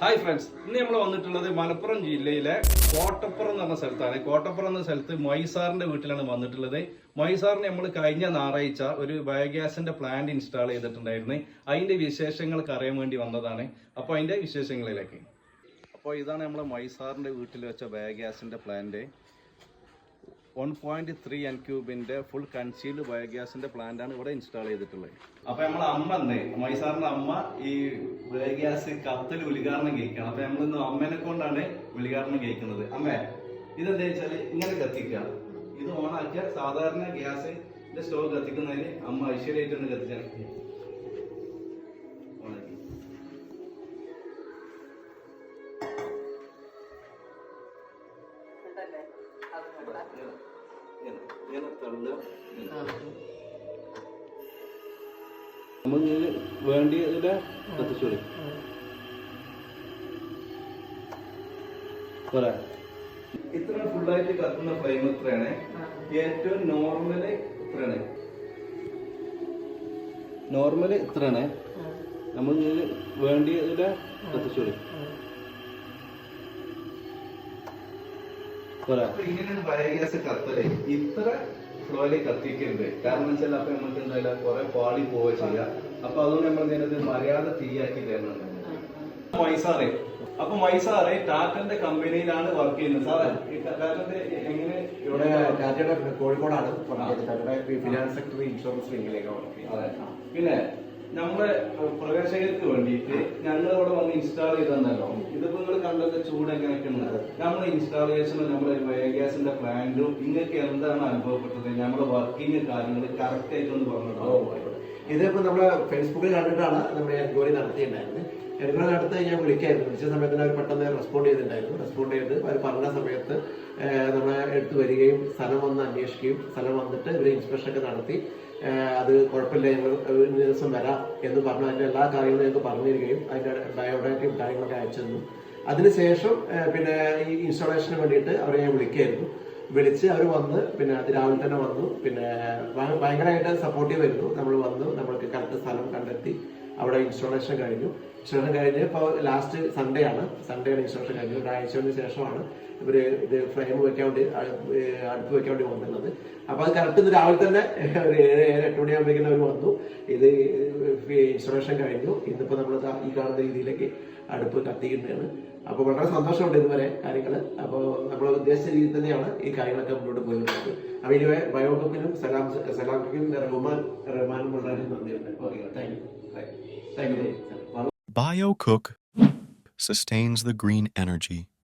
Hi friends, ഇന്ന് നമ്മൾ വന്നിട്ടുള്ളത് മലപ്പുറം ജില്ലയിലെ കോട്ടപ്പുറം എന്ന് പറഞ്ഞ സ്ഥലത്താണ്. കോട്ടപ്പുറം എന്ന സ്ഥലത്ത് മൊയ്സാറിന്റെ വീട്ടിലാണ് വന്നിട്ടുള്ളത്. മൊയ്സാറിന് നമ്മൾ കഴിഞ്ഞ ഞായറാഴ്ച ഒരു ബയോഗ്യാസിന്റെ പ്ലാന്റ് ഇൻസ്റ്റാൾ ചെയ്തിട്ടുണ്ടായിരുന്നു. അതിന്റെ വിശേഷങ്ങൾക്ക് അറിയാൻ വേണ്ടി വന്നതാണ്. അപ്പോൾ അതിന്റെ വിശേഷങ്ങളിലേക്ക്. അപ്പോൾ ഇതാണ് നമ്മൾ മൊയ്സാറിന്റെ വീട്ടിൽ വെച്ച ബയോഗ്യാസിന്റെ പ്ലാന്റ്. 1.3 N³ ഫുൾ കൺസീൽഡ് ബയോഗ്യാസിന്റെ പ്ലാന്റ് ആണ് ഇവിടെ ഇൻസ്റ്റാൾ ചെയ്തിട്ടുള്ളത്. അപ്പൊ നമ്മളെ അമ്മ മൈസാറിന്റെ അമ്മ ഈ ബയോഗ്യാസ് കത്തിൽ ഉദ്ഘാടനം കഴിക്കണം. അപ്പൊ നമ്മളിന്ന് അമ്മേനെ കൊണ്ടാണ് ഉദ്ഘാടനം കഴിക്കുന്നത്. അമ്മ ഇതെന്താ വെച്ചാല് ഇങ്ങനെ കത്തിക്കുക, ഇത് ഓണാക്കിയ സാധാരണ ഗ്യാസിന്റെ സ്റ്റോവ് കത്തിക്കുന്നതിന് അമ്മ ഐശ്വര്യമായിട്ടൊന്ന് കത്തിച്ചാണ്. നമുക്ക് വേണ്ടിയതിലെ കത്തിച്ചോളി പറയാ. ഇത്ര ഫുള്ളായിട്ട് കത്തുന്ന ഫ്ലെയിം ഇത്രയാണ്. ഏറ്റവും നോർമല് ഇത്രയാണ്. നമുക്ക് വേണ്ടിയതിലെ കത്തിച്ചോളി ഇങ്ങനെയാണ് ബയോഗ്യാസ് കത്തല്. ഇത്ര ഫ്ലോയില് കത്തിക്കരുത്. കാരണം വെച്ചാൽ അപ്പൊ നമുക്ക് എന്തായാലും കുറെ പാളി പോവുക ചെയ്യാം. അപ്പൊ അതുകൊണ്ട് നമ്മൾ ഇതിനകത്ത് മര്യാദ തീയാക്കി തരുന്നുണ്ട്. മൈസാറെ ടാറ്റന്റെ കമ്പനിയിലാണ് വർക്ക് ചെയ്യുന്നത്. സാറേ ടാറ്റന്റെ എങ്ങനെ ഇവിടെ ടാറ്റയുടെ കോഴിക്കോടാണ് ഫിനാൻസ് സെക്ടർ ഇൻഷുറൻസ് വിങ്ങിലേക്ക് വർക്ക് ചെയ്യുന്നത്. പിന്നെ നമ്മളെ പ്രവേശകർക്ക് വേണ്ടിയിട്ട് ഞങ്ങൾ ഇവിടെ വന്ന് ഇൻസ്റ്റാൾ ചെയ്തല്ലോ. ഇതിപ്പോ നിങ്ങൾ കണ്ടൊക്കെ ചൂട് എങ്ങനെയൊക്കെയാണ്. നമ്മൾ ഇൻസ്റ്റാളേഷനും നമ്മുടെ ബയോഗ്യാസിന്റെ പ്ലാന്റും നിങ്ങൾക്ക് എന്താണ് അനുഭവപ്പെട്ടത്? നമ്മുടെ വർക്കിംഗ് കാര്യങ്ങൾ കറക്റ്റ് ആയിട്ടൊന്ന് പറഞ്ഞോ. ഇതിപ്പോ നമ്മള് ഫേസ്ബുക്കിൽ കണ്ടിട്ടാണ് നമ്മൾ എൻക്വയറി നടത്തിയിട്ടുണ്ടായിരുന്നത്. എൻക്വയറി നടത്തി ഞാൻ വിളിച്ച സമയത്ത് അവർ പെട്ടെന്ന് റെസ്പോണ്ട് ചെയ്ത് അവർ പറഞ്ഞ സമയത്ത് നമ്മളെ എടുത്തു വരികയും സ്ഥലം വന്ന് അന്വേഷിക്കുകയും സ്ഥലം വന്നിട്ട് ഇവർ ഇൻസ്പെക്ഷൻ ഒക്കെ നടത്തി അത് കുഴപ്പമില്ല, ഞങ്ങൾ ഒരു ദിവസം വരാം എന്ന് പറഞ്ഞു അതിന്റെ എല്ലാ കാര്യങ്ങളും ഞങ്ങൾക്ക് പറഞ്ഞു തരികയും അതിന്റെ ബയോഡാറ്റയും കാര്യങ്ങളൊക്കെ അയച്ചു തന്നു. അതിനുശേഷം പിന്നെ ഈ ഇൻസ്റ്റാളേഷന് വേണ്ടിയിട്ട് അവരെ ഞാൻ വിളിച്ച് അവർ വന്ന് പിന്നെ അത് രാവിലെ തന്നെ വന്നു. പിന്നെ ഭയങ്കരമായിട്ട് സപ്പോർട്ടീവ് ആയിരുന്നു. നമ്മൾ വന്നു, നമ്മൾക്ക് കറക്റ്റ് സ്ഥലം കണ്ടെത്തി അവിടെ ഇൻസ്റ്റാളേഷൻ കഴിഞ്ഞു. ഇപ്പോൾ ലാസ്റ്റ് സൺഡേ ആണ് ഇൻസ്റ്റാളേഷൻ കഴിഞ്ഞു. ഒരാഴ്ചയ്ക്ക് ശേഷമാണ് ഇവര് ഇത് ഫ്രെയിം വെക്കാൻ വേണ്ടി അടുപ്പ് വെക്കാൻ വേണ്ടി വന്നിരുന്നത്. അപ്പൊ അത് കറക്റ്റ് ഇന്ന് രാവിലെ തന്നെ ഒരു 7-8 മണിയാകുമ്പോഴേക്കും അവർ വന്നു. ഇത് ഇൻസ്റ്റാളേഷൻ കഴിഞ്ഞു. ഇന്നിപ്പോ നമ്മൾ ഈ കാണുന്ന രീതിയിലേക്ക് അടുപ്പ് കത്തിക്കുന്നതാണ്. അപ്പൊ വളരെ സന്തോഷമുണ്ട് ഇതുവരെ കാര്യങ്ങള്. അപ്പോൾ നമ്മൾ ഉദ്ദേശിച്ച രീതിയിൽ തന്നെയാണ് ഈ കാര്യങ്ങളൊക്കെ മുന്നോട്ട് പോയിരുന്നത്. അപ്പൊ ഇനി ബയോകുക്കിനും സലാംക്കും റഹ്മാനും വളരെ നന്ദിയുണ്ട്. Okay, thank you. BioCook sustains the green energy